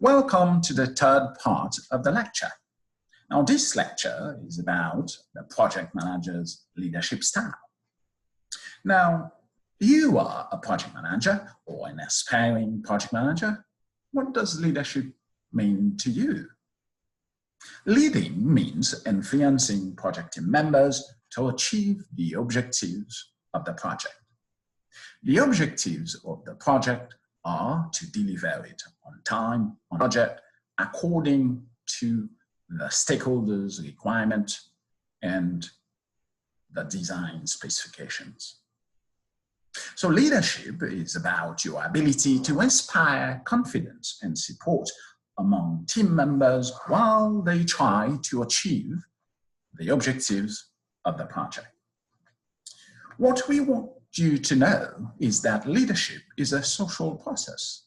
Welcome to the third part of the lecture. Now, this lecture is about the project manager's leadership style. Now, you are a project manager or an aspiring project manager. What does leadership mean to you? Leading means influencing project team members to achieve the objectives of the project. The objectives of the project are to deliver it on time, on budget, according to the stakeholders' requirement and the design specifications. So leadership is about your ability to inspire confidence and support among team members while they try to achieve the objectives of the project. What we want you to know is that leadership is a social process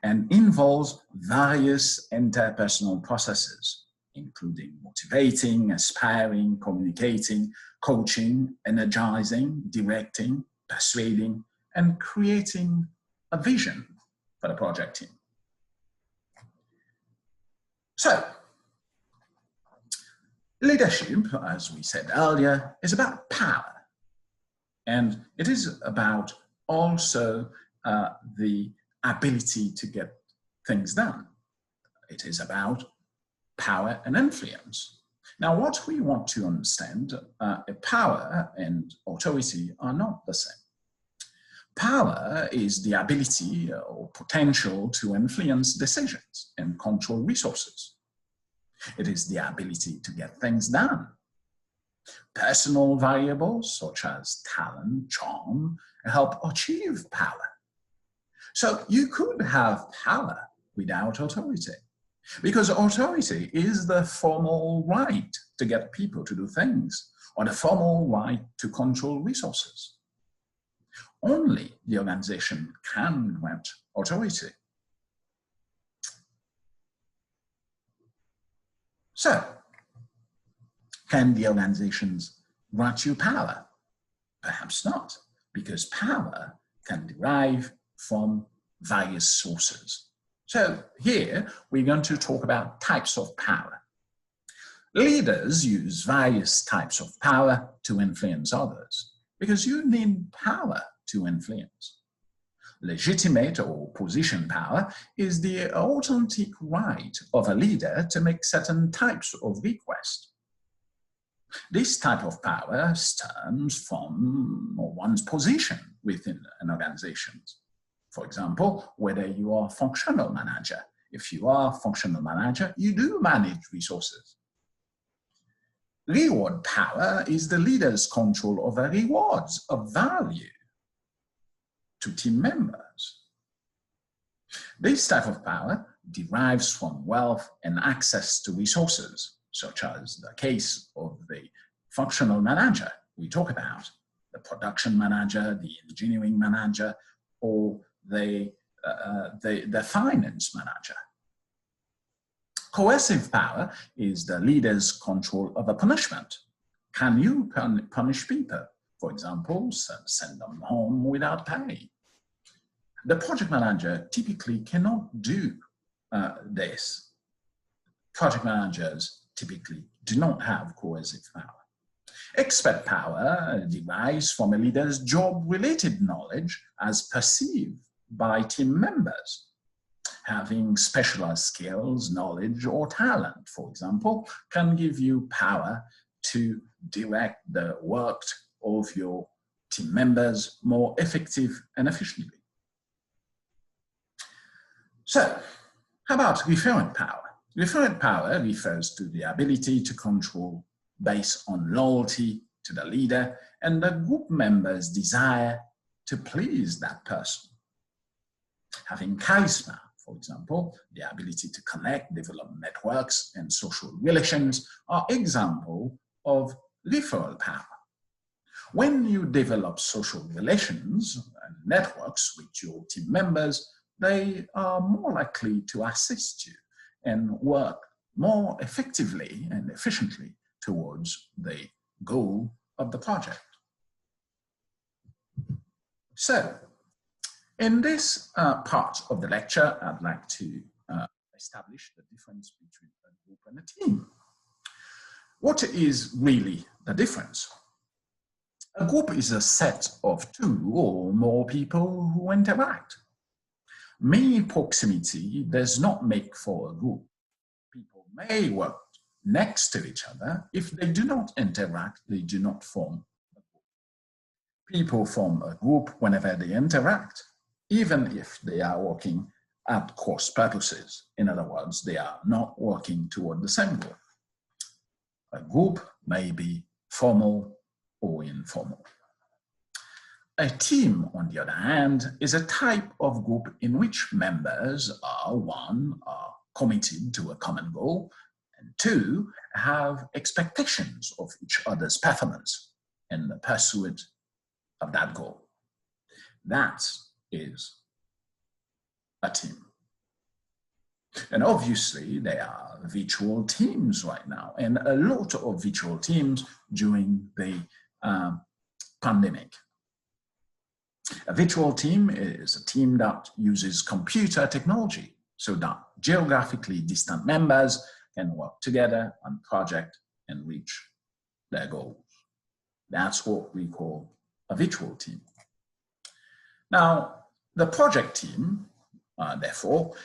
and involves various interpersonal processes, including motivating, aspiring, communicating, coaching, energizing, directing, persuading, and creating a vision for the project team. So, leadership, as we said earlier, is about power. And it is about also the ability to get things done. It is about power and influence. Now, what we want to understand, power and authority are not the same. Power is the ability or potential to influence decisions and control resources. It is the ability to get things done. Personal variables such as talent, charm, help achieve power. So you could have power without authority, because authority is the formal right to get people to do things, or the formal right to control resources. Only the organization can grant authority. So, can the organizations grant you power? Perhaps not, because power can derive from various sources. So here we're going to talk about types of power. Leaders use various types of power to influence others, because you need power to influence. Legitimate or position power is the authentic right of a leader to make certain types of requests. This type of power stems from one's position within an organization. For example, whether you are a functional manager. If you are a functional manager, you do manage resources. Reward power is the leader's control over rewards of value to team members. This type of power derives from wealth and access to resources, such as the case of the functional manager we talk about, the production manager, the engineering manager, or the finance manager. Coercive power is the leader's control over punishment. Can you punish people? For example, send them home without pay. The project manager typically cannot do this. Project managers typically do not have coercive power. Expert power derives from a leader's job-related knowledge as perceived by team members. Having specialized skills, knowledge, or talent, for example, can give you power to direct the work of your team members more effective and efficiently. So, how about referral power? Referral power refers to the ability to control based on loyalty to the leader and the group members' desire to please that person. Having charisma, for example, the ability to connect, develop networks and social relations are examples of referral power. When you develop social relations and networks with your team members, they are more likely to assist you and work more effectively and efficiently towards the goal of the project. So, in this part of the lecture, I'd like to establish the difference between a group and a team. What is really the difference? A group is a set of two or more people who interact. Mere proximity does not make for a group. People may work next to each other. If they do not interact, they do not form a group. People form a group whenever they interact, even if they are working at cross purposes. In other words, they are not working toward the same goal. A group may be formal or informal. A team, on the other hand, is a type of group in which members are, one, are committed to a common goal, and two, have expectations of each other's performance in the pursuit of that goal. That is a team. And obviously, there are virtual teams right now, and a lot of virtual teams during the pandemic. A virtual team is a team that uses computer technology so that geographically distant members can work together on a project and reach their goals. That's what we call a virtual team. Now, the project team, therefore,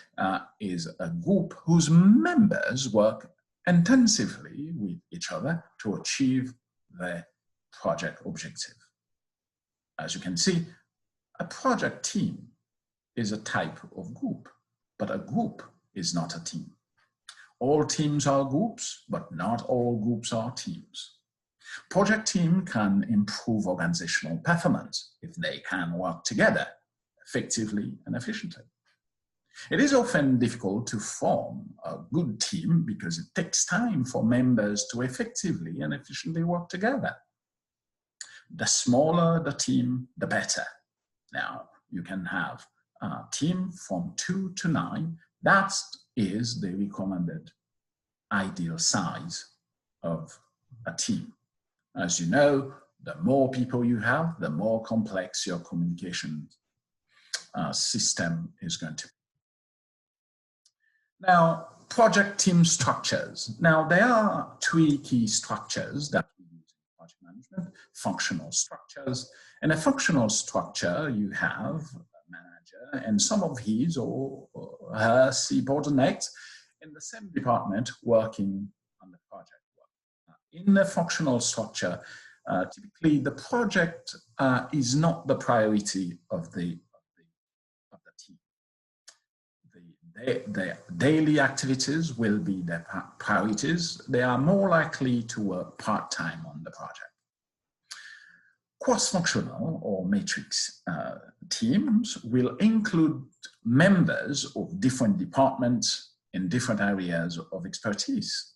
is a group whose members work intensively with each other to achieve their project objective. As you can see, a project team is a type of group, but a group is not a team. All teams are groups, but not all groups are teams. Project team can improve organizational performance if they can work together effectively and efficiently. It is often difficult to form a good team because it takes time for members to effectively and efficiently work together. The smaller the team, the better. Now, you can have a team from 2 to 9. That is the recommended ideal size of a team. As you know, the more people you have, the more complex your communication system is going to be. Now, project team structures. Now, there are 3 key structures that we use in project management: functional structures. In a functional structure, you have a manager and some of his or her subordinates in the same department working on the project. In a functional structure, typically the project is not the priority of the team. Their daily activities will be their priorities. They are more likely to work part-time on the project. Cross-functional or matrix teams will include members of different departments in different areas of expertise.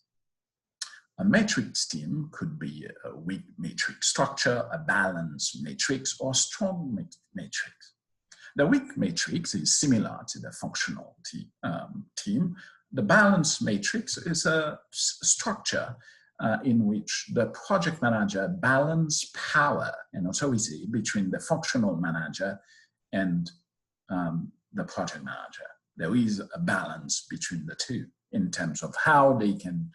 A matrix team could be a weak matrix structure, a balanced matrix, or strong matrix. The weak matrix is similar to the functional team. The balanced matrix is a structure in which the project manager balances power and authority between the functional manager and the project manager. There is a balance between the two in terms of how they can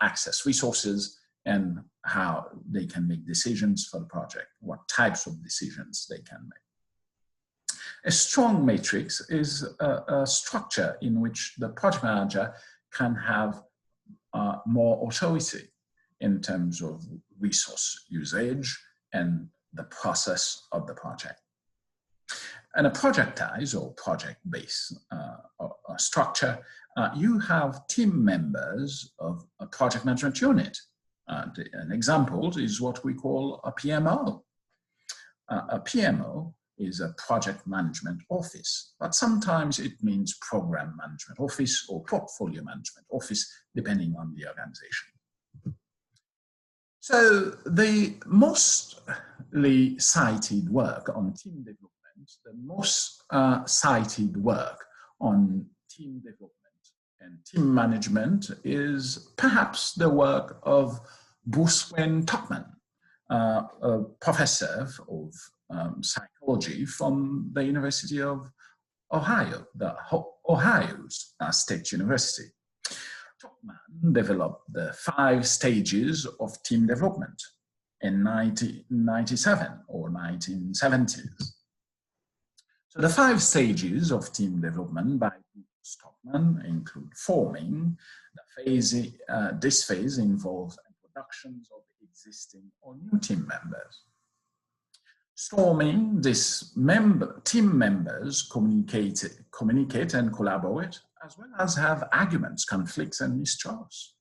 access resources and how they can make decisions for the project, what types of decisions they can make. A strong matrix is a structure in which the project manager can have more authority in terms of resource usage and the process of the project. And a projectized or project-based structure, you have team members of a project management unit. An example is what we call a PMO. A PMO is a project management office, but sometimes it means program management office or portfolio management office, depending on the organization. So the mostly cited work on team development, the most cited work on team development and team management is perhaps the work of Bruce Wayne Tuckman, a professor of psychology from the University of Ohio, Ohio's State University. Tuckman developed the 5 stages of team development in 1997 or 1970s. So the 5 stages of team development by Stockman include forming. This phase involves introductions of existing or new team members. Storming, team members communicate and collaborate, as well as have arguments, conflicts, and mistrust.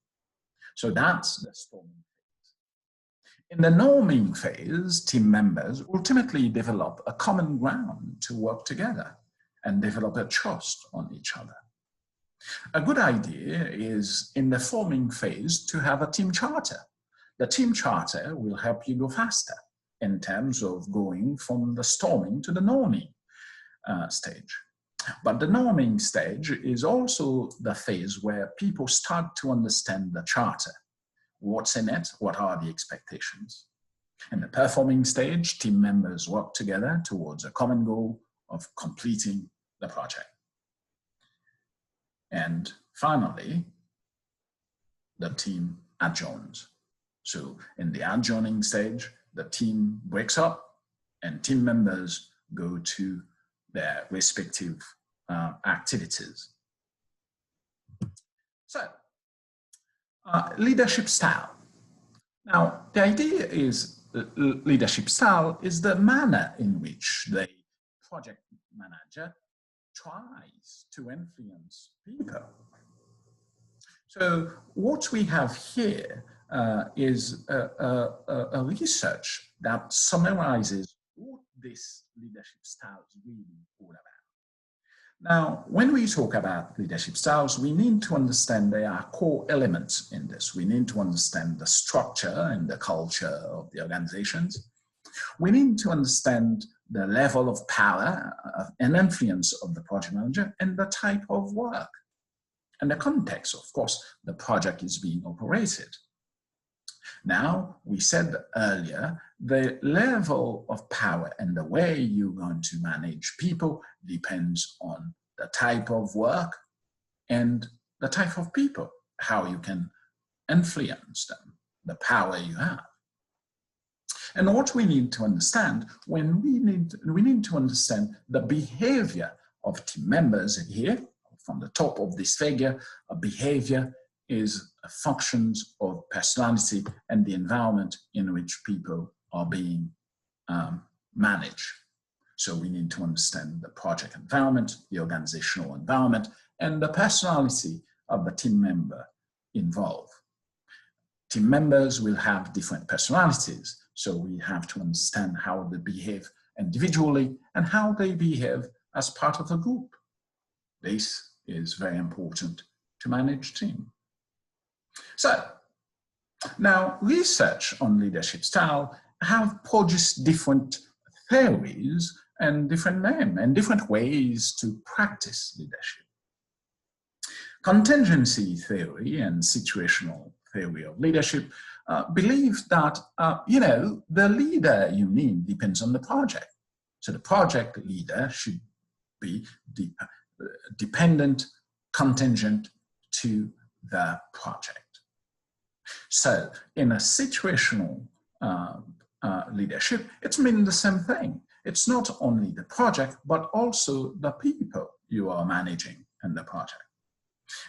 So that's the storming phase. In the norming phase, team members ultimately develop a common ground to work together and develop a trust on each other. A good idea is, in the forming phase, to have a team charter. The team charter will help you go faster in terms of going from the storming to the norming stage. But the norming stage is also the phase where people start to understand the charter. What's in it? What are the expectations? In the performing stage, team members work together towards a common goal of completing the project. And finally, the team adjourns. So in the adjourning stage, the team breaks up and team members go to their respective activities. So, leadership style. Now, the idea is leadership style is the manner in which the project manager tries to influence people. So what we have here is a research that summarizes what this leadership style is really all about. Now, when we talk about leadership styles, we need to understand there are core elements in this. We need to understand the structure and the culture of the organizations. We need to understand the level of power and influence of the project manager and the type of work. And the context, of course, the project is being operated. Now, we said earlier, the level of power and the way you're going to manage people depends on the type of work and the type of people, how you can influence them, the power you have. And what we need to understand, we need to understand the behavior of team members here. From the top of this figure, a behavior is functions of personality and the environment in which people are being managed. So we need to understand the project environment, the organizational environment, and the personality of the team member involved. Team members will have different personalities, so we have to understand how they behave individually and how they behave as part of a group. This is very important to manage team. So now research on leadership style have produced different theories and different names and different ways to practice leadership. Contingency theory and situational theory of leadership believe that the leader you need depends on the project. So the project leader should be dependent, contingent to the project. So in a situational leadership, it's mean the same thing. It's not only the project, but also the people you are managing in the project.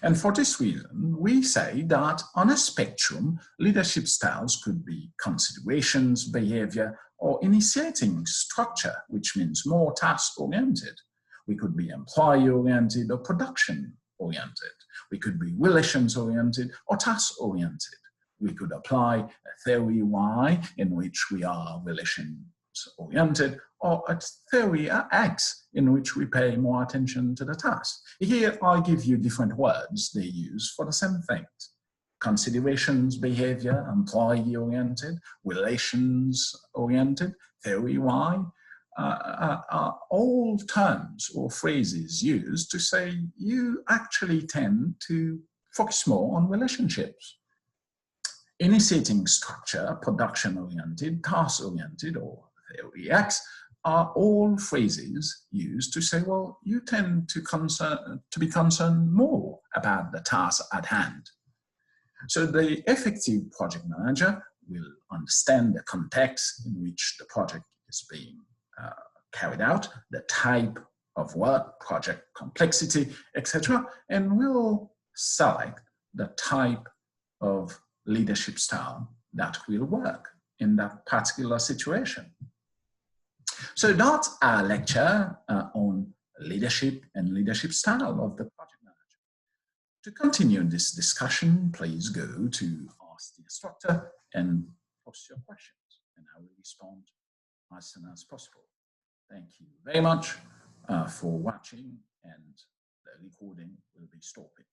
And for this reason, we say that on a spectrum, leadership styles could be considerations, behavior, or initiating structure, which means more task-oriented. We could be employee-oriented or production-oriented. We could be relations-oriented or task-oriented. We could apply a theory Y in which we are relations-oriented, or a theory X in which we pay more attention to the task. Here I give you different words they use for the same things. Considerations, behavior, employee-oriented, relations-oriented, theory Y, are all terms or phrases used to say you actually tend to focus more on relationships. Initiating structure, production-oriented, task-oriented, or theory X, are all phrases used to say, well, you tend to be concerned more about the task at hand. So the effective project manager will understand the context in which the project is being carried out, the type of work, project complexity, etc., and will select the type of leadership style that will work in that particular situation. So that's our lecture on leadership and leadership style of the project manager. To continue this discussion, please go to Ask the Instructor and post your questions, and I will respond as soon as possible. Thank you very much for watching, and the recording will be stopping.